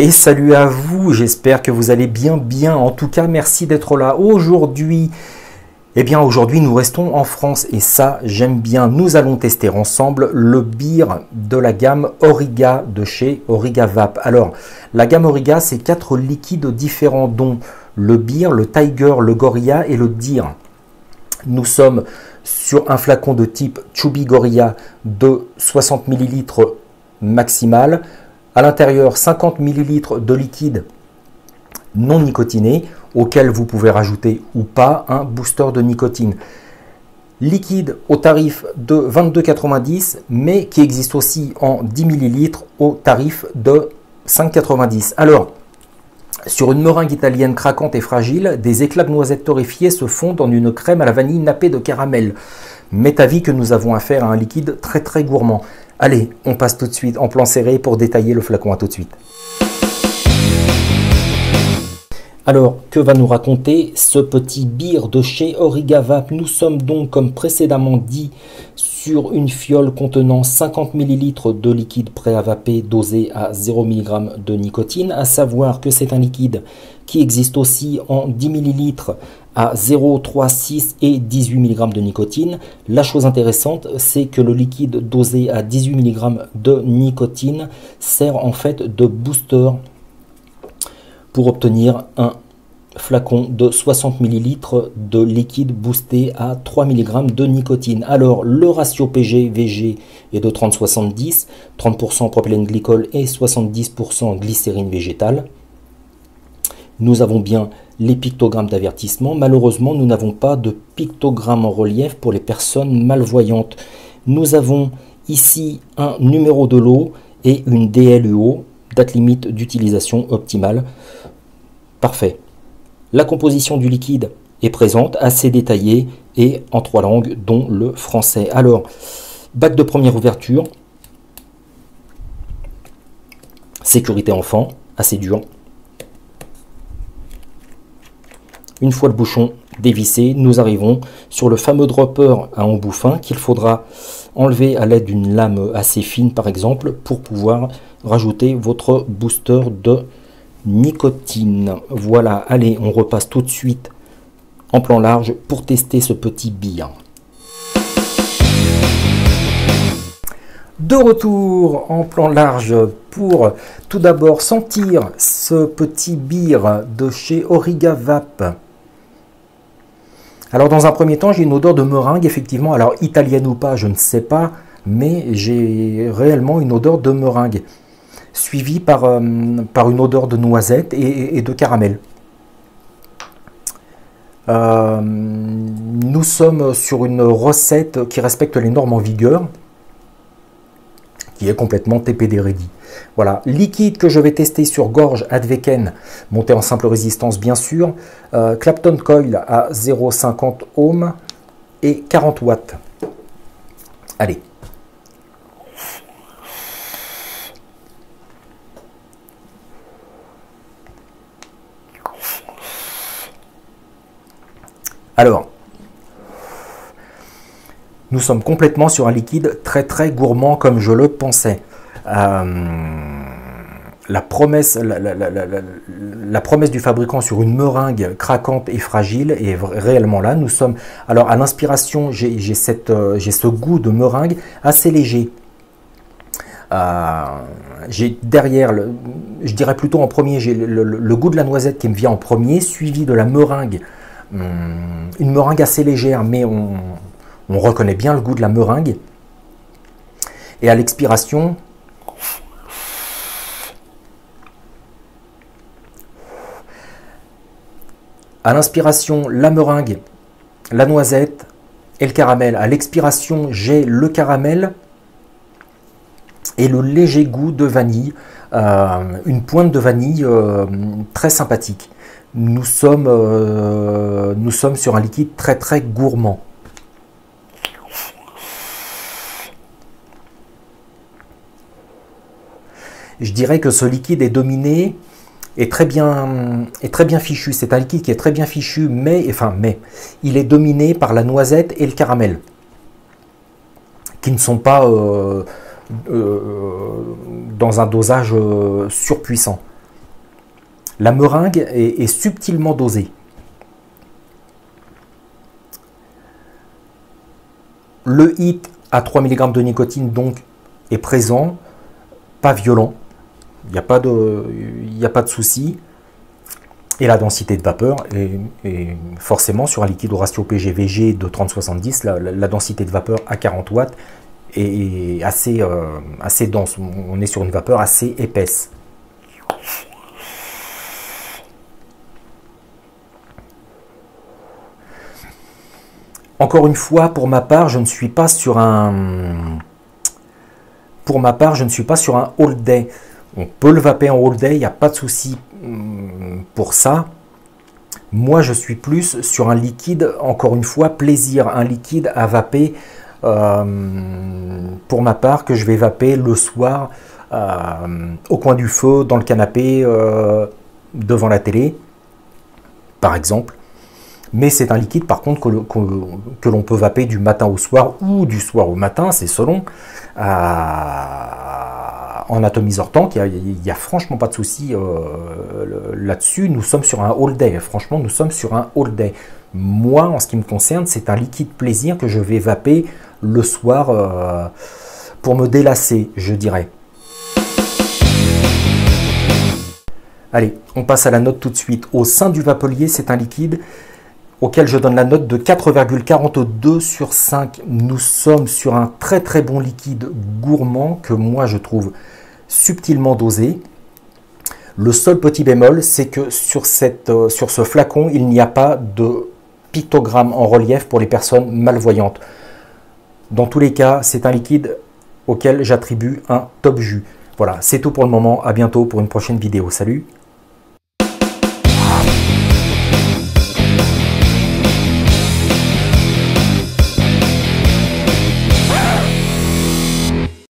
Et salut à vous, j'espère que vous allez bien. En tout cas, merci d'être là. Aujourd'hui, aujourd'hui nous restons en France et ça, j'aime bien. Nous allons tester ensemble le beer de la gamme Auriga de chez Auriga Vape. Alors, la gamme Auriga, c'est 4 liquides différents, dont le beer, le tiger, le gorilla et le deer. Nous sommes sur un flacon de type Chubby Gorilla de 60 ml maximal. À l'intérieur, 50 ml de liquide non nicotiné, auquel vous pouvez rajouter ou pas un booster de nicotine. Liquide au tarif de 22,90 €, mais qui existe aussi en 10 ml au tarif de 5,90 €. Alors, sur une meringue italienne craquante et fragile, des éclats de noisettes torréfiées se fondent en une crème à la vanille nappée de caramel. M'est avis que nous avons affaire à un liquide très gourmand. Allez, on passe tout de suite en plan serré pour détailler le flacon. À tout de suite. Alors, que va nous raconter ce petit beer de chez Auriga Vape? Nous sommes donc, comme précédemment dit, sur une fiole contenant 50 ml de liquide prêt à vaper dosé à 0 mg de nicotine. À savoir que c'est un liquide qui existe aussi en 10 ml à 0, 3, 6 et 18 mg de nicotine. La chose intéressante, c'est que le liquide dosé à 18 mg de nicotine sert en fait de booster pour obtenir un flacon de 60 ml de liquide boosté à 3 mg de nicotine. Alors, le ratio PG-VG est de 30-70, 30% propylène glycol et 70% glycérine végétale. Nous avons bien les pictogrammes d'avertissement. Malheureusement, nous n'avons pas de pictogramme en relief pour les personnes malvoyantes. Nous avons ici un numéro de lot et une DLUO, date limite d'utilisation optimale. Parfait. La composition du liquide est présente, assez détaillée et en 3 langues, dont le français. Alors, bac de première ouverture, sécurité enfant, assez dur. Une fois le bouchon dévissé, nous arrivons sur le fameux dropper à embout fin qu'il faudra enlever à l'aide d'une lame assez fine par exemple pour pouvoir rajouter votre booster de nicotine. Voilà, allez, on repasse tout de suite en plan large pour tester ce petit beer. De retour en plan large pour tout d'abord sentir ce petit beer de chez Auriga Vape. Alors dans un premier temps, j'ai une odeur de meringue, effectivement, alors italienne ou pas, je ne sais pas, mais j'ai réellement une odeur de meringue, suivie par une odeur de noisette et de caramel. Nous sommes sur une recette qui respecte les normes en vigueur, qui est complètement TPD ready. Voilà, liquide que je vais tester sur gorge Adveken, monté en simple résistance bien sûr, Clapton Coil à 0,50 ohms et 40 watts. Allez. Alors, nous sommes complètement sur un liquide très gourmand comme je le pensais. La promesse du fabricant sur une meringue craquante et fragile est réellement là. Nous sommes, alors à l'inspiration, j'ai ce goût de meringue assez léger. J'ai derrière, je dirais plutôt en premier, j'ai le goût de la noisette qui me vient en premier, suivi de la meringue. Une meringue assez légère, mais on reconnaît bien le goût de la meringue. Et à l'expiration, à l'inspiration, la meringue, la noisette et le caramel. À l'expiration, j'ai le caramel et le léger goût de vanille, une pointe de vanille très sympathique. Nous sommes sur un liquide très gourmand. Je dirais que ce liquide est dominé, est très bien fichu. C'est un liquide qui est très bien fichu, mais il est dominé par la noisette et le caramel, qui ne sont pas dans un dosage surpuissant. La meringue est subtilement dosée. Le hit à 3 mg de nicotine donc est présent, pas violent, il n'y a pas de souci. Et la densité de vapeur est forcément sur un liquide au ratio PG-VG de 30-70, la densité de vapeur à 40 watts est assez dense. On est sur une vapeur assez épaisse. Encore une fois, pour ma part, je ne suis pas sur un all day. On peut le vaper en all day, il n'y a pas de souci pour ça. Moi, je suis plus sur un liquide, encore une fois, plaisir, un liquide à vaper, pour ma part, que je vais vaper le soir, au coin du feu, dans le canapé, devant la télé, par exemple. Mais c'est un liquide, par contre, que l'on peut vaper du matin au soir, ou du soir au matin, c'est selon, en atomiseur tank, il n'y a franchement pas de souci là-dessus. Nous sommes sur un all day, franchement, nous sommes sur un all day. Moi, en ce qui me concerne, c'est un liquide plaisir que je vais vaper le soir pour me délasser, je dirais. Allez, on passe à la note tout de suite. Au sein du vapelier, c'est un liquide auquel je donne la note de 4,42 sur 5. Nous sommes sur un très très bon liquide gourmand que moi je trouve subtilement dosé. Le seul petit bémol, c'est que sur ce flacon, il n'y a pas de pictogramme en relief pour les personnes malvoyantes. Dans tous les cas, c'est un liquide auquel j'attribue un top jus. Voilà, c'est tout pour le moment. À bientôt pour une prochaine vidéo. Salut!